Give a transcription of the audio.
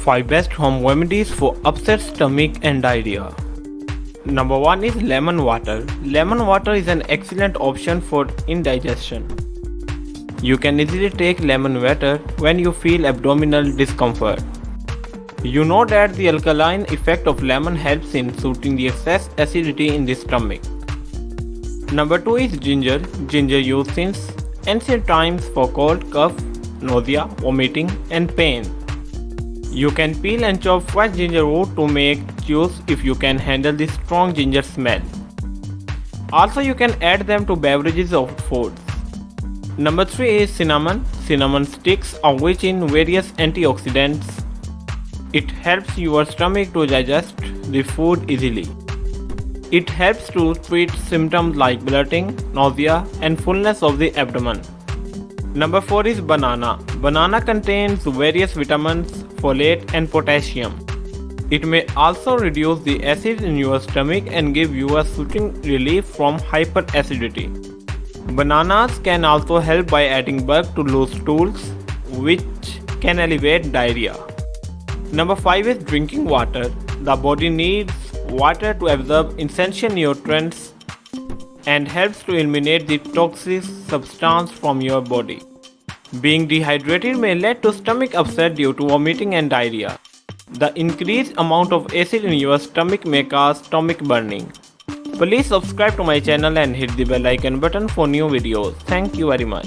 5 best home remedies for upset stomach and diarrhea. Number 1 is lemon water. Lemon water is an excellent option for indigestion. You can easily take lemon water when you feel abdominal discomfort. You know that the alkaline effect of lemon helps in soothing the excess acidity in the stomach. Number 2 is ginger. Ginger used since ancient times for cold, cough, nausea, vomiting, and pain. You can peel and chop fresh ginger root to make juice if you can handle the strong ginger smell. Also, you can add them to beverages or foods. Number 3 is cinnamon. Cinnamon sticks are rich in various antioxidants. It helps your stomach to digest the food easily. It helps to treat symptoms like bloating, nausea, and fullness of the abdomen. Number 4 is banana. Banana contains various vitamins, folate, and potassium. It may also reduce the acid in your stomach and give you a soothing relief from hyperacidity. Bananas can also help by adding bulk to loose stools, which can alleviate diarrhea. Number 5 is drinking water. The body needs water to absorb essential nutrients and helps to eliminate the toxic substance from your body. Being dehydrated may lead to stomach upset due to vomiting and diarrhea. The increased amount of acid in your stomach may cause stomach burning. Please subscribe to my channel and hit the bell icon button for new videos. Thank you very much.